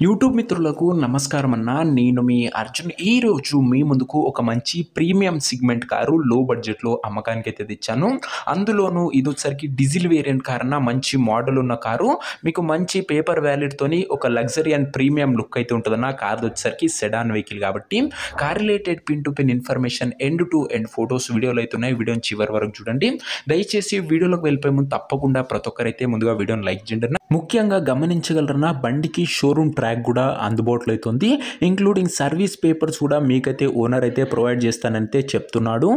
YouTube మిత్రులకు నమస్కారం అన్న. నేను మీ అర్జున్. ఈరోజు మీ ముందుకు ఒక మంచి ప్రీమియం సెగ్మెంట్ కారు లో బడ్జెట్‌లో అమ్మకానికైతే తెచ్చాను. అందులోనూ ఇదొచ్చేసరికి డీజిల్ వేరియంట్ కార్ అన్న. మంచి మోడల్ ఉన్న కారు. మీకు మంచి పేపర్ వాల్యూడ్‌తోని ఒక లగ్జరీ అండ్ ప్రీమియం లుక్ అయితే ఉంటదన్న. కార్‌దొచ్చేసరికి సెడాన్ వెహికల్ కాబట్టి car related pin to pin information end to end photos వీడియోలు అయితే ఉన్నాయి. వీడియోని చివరి వరకు చూడండి. దయచేసి వీడియోలోకి వెళ్ళిపోయే ముందు తప్పకుండా ప్రతి ఒక్కరైతే ముందుగా వీడియోని లైక్ చేయండి అన్న. ముఖ్యంగా గమనించగలరన్న, బండికి షోరూమ్ ట్రాక్ కూడా అందుబాటులో అయితే ఉంది. ఇంక్లూడింగ్ సర్వీస్ పేపర్స్ కూడా మీకైతే ఓనర్ అయితే ప్రొవైడ్ చేస్తానంటే చెప్తున్నాడు.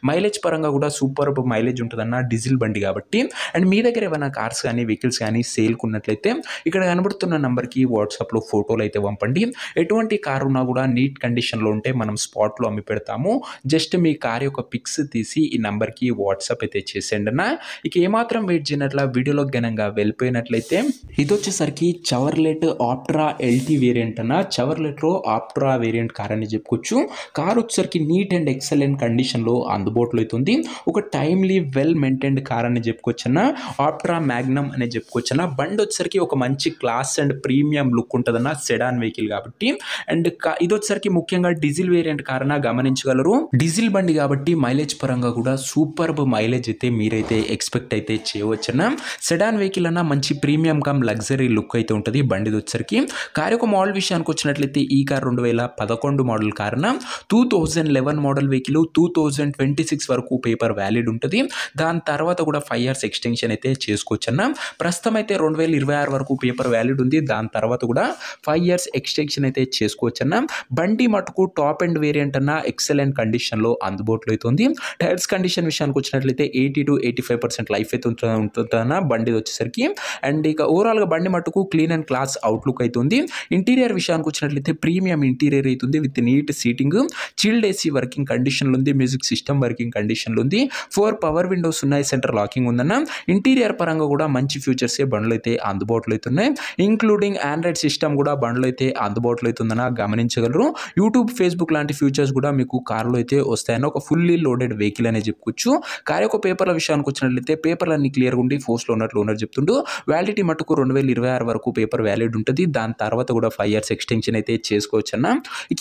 మైలేజ్ పరంగా కూడా సూపర్ మైలేజ్ ఉంటుందన్న, డీజిల్ బండి కాబట్టి. అండ్ మీ దగ్గర ఏమైనా కార్స్ కానీ వెహికల్స్ కానీ సేల్కి ఉన్నట్లయితే ఇక్కడ కనబడుతున్న నెంబర్కి వాట్సాప్లో ఫోటోలు అయితే పంపండి. ఎటువంటి కారు ఉన్నా కూడా నీట్ కండిషన్లో ఉంటే మనం స్పాట్లో అమ్మి పెడతాము. జస్ట్ మీ కార్ యొక్క పిక్స్ తీసి ఈ నెంబర్కి వాట్సాప్ అయితే చేసేయండి అన్న. ఇక ఏమాత్రం వెయిట్ చేయనట్ల వీడియోలో ఘనంగా వెళ్ళిపోయినట్లయితే ఇది వచ్చేసరికి చవర్లెట్ ఆప్ట్రా ఎల్టీ వేరియంట్ అన్న. చవర్లెట్లో ఆప్ట్రా వేరియంట్ కార్ అని చెప్పుకోవచ్చు. కార్ వచ్చేసరికి నీట్ అండ్ ఎక్సలెంట్ కండిషన్లో అందుబాటులో అవుతుంది. ఒక టైమ్లీ వెల్ మెయింటైన్డ్ కార్ అని చెప్పుకోవచ్చు అన్న. ఆప్ట్రా మ్యాగ్నమ్ అని చెప్పుకోవచ్చు అన్న. బండి వచ్చేసరికి ఒక మంచి క్లాస్ అండ్ ప్రీమియం లుక్ ఉంటుందన్న, సెడాన్ వెహికల్ కాబట్టి. అండ్ ఇది వచ్చేసరికి ముఖ్యంగా డీజిల్ వేరియంట్ కార్ అన్న, గమనించగలరు. డీజిల్ బండి కాబట్టి మైలేజ్ పరంగా కూడా సూపర్ మైలేజ్ అయితే మీరైతే ఎక్స్పెక్ట్ అయితే చేయవచ్చు అన్న. సెడాన్ వెహికల్ అన్న మంచి ప్రీమియం కమ్ లగ్జరీ లుక్ అయితే ఉంటుంది బండిది వచ్చేసరికి. కార్ యొక్క మోడల్ విషయానికి వచ్చినట్లయితే ఈ కార్ 2011 మోడల్ కార్ అన్న. 2011 మోడల్ వెహికల్ 2026 వరకు పేపర్ వ్యాలిడ్ ఉంటుంది. దాని తర్వాత కూడా 5 years ఎక్స్టెన్షన్ అయితే చేసుకోవచ్చు అన్న. ప్రస్తుతం అయితే 2026 వరకు పేపర్ వ్యాలిడ్ ఉంది. దాని తర్వాత కూడా 5 years ఎక్స్టెన్షన్ అయితే చేసుకోవచ్చు అన్న. బండి మటుకు టాప్ అండ్ వేరియంట్ అన్న, ఎక్సలెంట్ కండిషన్లో అందుబాటులో అవుతుంది. టైర్స్ కండిషన్ విషయానికి వచ్చినట్లయితే 80 to 85% లైఫ్ అయితే ఉంటుందన్న బండి వచ్చేసరికి. అండ్ ఇక ఓవరాల్గా బండి మటుకు క్లీన్ అండ్ క్లాస్ అవుట్లుక్ అవుతుంది. ఇంటీరియర్ విషయానికి వచ్చినట్లయితే ప్రీమియం ఇంటీరియర్ అవుతుంది with neat seating, chilled AC working కండిషన్లో ఉంది, మ్యూజిక్ సిస్టమ్ వర్కింగ్ కండిషన్లో ఉంది, 4 పవర్ విండోస్ ఉన్నాయి, సెంటర్ లాకింగ్ ఉందన్న. ఇంటీరియర్ పరంగా కూడా మంచి ఫీచర్స్ బండ్లు అయితే అందుబాటులో అవుతున్నాయి. ఇంక్లూడింగ్ ఆండ్రాయిడ్ సిస్టమ్ కూడా బండ్లు అయితే అందుబాటులో అవుతుందన్న, గమనించగలరు. యూట్యూబ్, ఫేస్బుక్ లాంటి ఫీచర్స్ కూడా మీకు కార్లో అయితే వస్తాయన్న. ఒక ఫుల్లీ లోడెడ్ వెహికల్ అనే చెప్పుకోవచ్చు. కార్ యొక్క పేపర్ల విషయానికి వచ్చినట్లయితే పేపర్లు అన్ని క్లియర్గా ఉండి ఫోర్స్లో ఉన్నట్లు ఓనర్ చెప్తుండు. వ్యాలిడిటీ మటుకు 2026 వరకు పేపర్ వ్యాలిడ్ ఉంటుంది. దాని తర్వాత కూడా 5 years ఎక్స్టెన్షన్ అయితే చేసుకోవచ్చు అన్న.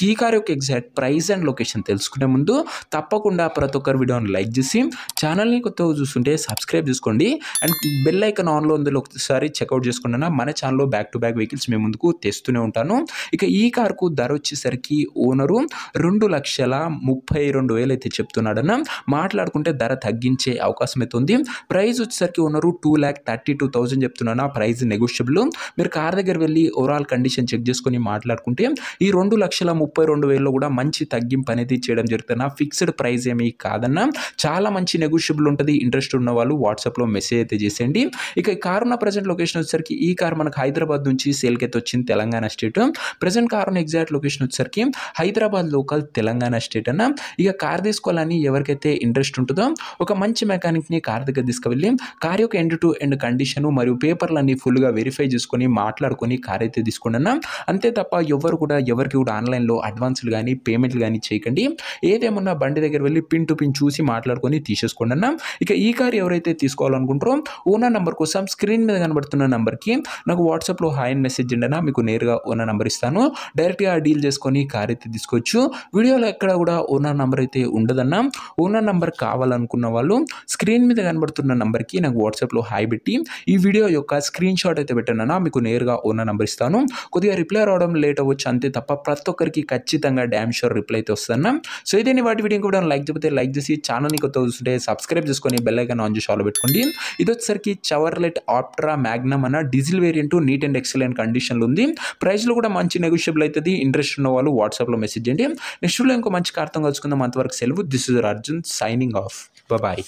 ఈ కార్ యొక్క ఎగ్జాక్ట్ ప్రైస్ అండ్ లొకేషన్ తెలుసుకునే ముందు తప్పకుండా ప్రతి ఒక్కరు వీడియోని లైక్ చేసి ఛానల్ని కొత్తగా చూస్తుంటే సబ్స్క్రైబ్ చేసుకోండి. అండ్ బెల్ ఐకాన్ ఆన్లో ఉందో ఒకసారి చెక్అవుట్ చేసుకోండి అన్న. మన ఛానల్లో బ్యాక్ టు బ్యాక్ వెహికల్స్ మేము ముందుకు తెస్తూనే ఉంటాను. ఇక ఈ కార్కు ధర వచ్చేసరికి ఓనరు 2,32,000 అయితే చెప్తున్నాడన్న. మాట్లాడుకుంటే ధర తగ్గించే అవకాశం అయితే ఉంది. ప్రైస్ వచ్చేసరికి ఓనరు 2,32,000 చెప్తున్నాను. Price negotiable. మీరు కార్ దగ్గర వెళ్ళి ఓవరాల్ కండిషన్ చెక్ చేసుకొని మాట్లాడుకుంటే ఈ 2,32,000లో కూడా మంచి తగ్గింపు అనేది చేయడం జరుగుతుంది. ఫిక్స్డ్ ప్రైస్ ఏమీ కాదన్న, చాలా మంచి నెగోషియబుల్ ఉంటుంది. ఇంట్రెస్ట్ ఉన్న వాళ్ళు వాట్సాప్లో మెసేజ్ అయితే చేసేయండి. ఇక ఈ కార్ ఉన్న ప్రజెంట్ లొకేషన్ వచ్చేసరికి ఈ కార్ మనకు హైదరాబాద్ నుంచి సేల్కి అయితే వచ్చింది, తెలంగాణ స్టేట్. ప్రజెంట్ కార్ ఉన్న ఎగ్జాక్ట్ లొకేషన్ వచ్చేసరికి హైదరాబాద్ లోకల్, తెలంగాణ స్టేట్ అన్న. ఇక కార్ తీసుకోవాలని ఎవరికైతే ఇంట్రెస్ట్ ఉంటుందో ఒక మంచి మెకానిక్ని కార్ దగ్గర తీసుకువెళ్ళి కార్ యొక్క ఎండ్ టు ఎండ్ కండిషన్ మరియు పేపర్లన్నీ ఫుల్గా వెరిఫై చేసుకొని మాట్లాడుకొని కార్ అయితే తీసుకోండి అన్న. అంతే తప్ప ఎవరికి కూడా ఆన్లైన్లో అడ్వాన్స్లు కానీ పేమెంట్లు కానీ చేయకండి. ఏదేమన్నా బండి దగ్గర వెళ్ళి పిన్ టు పిన్ చూసి మాట్లాడుకొని తీసేసుకోండి అన్న. ఇక ఈ కార్ ఎవరైతే తీసుకోవాలనుకుంటారో ఓనర్ నెంబర్ కోసం స్క్రీన్ మీద కనబడుతున్న నెంబర్కి నాకు వాట్సాప్లో హాయ్ అని మెసేజ్ చేయండి అన్న. మీకు నేరుగా ఓనర్ నెంబర్ ఇస్తాను. డైరెక్ట్గా డీల్ చేసుకొని కార్ అయితే తీసుకోవచ్చు. వీడియోలో ఎక్కడ కూడా ఓనర్ నెంబర్ అయితే ఉండదన్న. ఓనర్ నెంబర్ కావాలనుకున్న వాళ్ళు స్క్రీన్ మీద కనబడుతున్న నెంబర్కి నాకు వాట్సాప్లో హాయ్ పెట్టి ఈ వీడియో యొక్క స్క్రీన్ షాట్ అయితే పెట్టానన్నా. మీకు నేరుగా ఓనర్ నెంబర్ ఇస్తాను. కొద్దిగా రిప్లై రావడం లేట్ అవ్వచ్చు అంతే తప్ప ప్రతి ఒక్కరికి ఖచ్చితంగా డ్యామ్ షూర్ రిప్లై అయితే వస్తుందన్న. సో ఇదేని వాటి వీడియో కూడా లైక్ చెప్తే లైక్ చేసి ఛానల్ని కొత్త చూస్తుంటే సబ్స్క్రైబ్ చేసుకొని బెల్ ఐకాన్ ఆన్ చేసి ఆల్ పెట్టుకోండి. ఇది వచ్చేసరికి చవర్లెట్ ఆప్ట్రా మ్యాగ్నమ్ అన్న. Diesel variant, neat and excellent కండిషన్లో ఉంది. ప్రైస్లో కూడా మంచి నెగోషియబుల్ అవుతుంది. ఇంట్రెస్ట్ ఉన్న వాళ్ళు వాట్సాప్లో మెసేజ్ చేయండి. నెక్స్ట్ ఇంకో మంచి కార్తం కలుసుకుందాం. అంతవరకు సెలవు. This is Arjun signing off. Bye.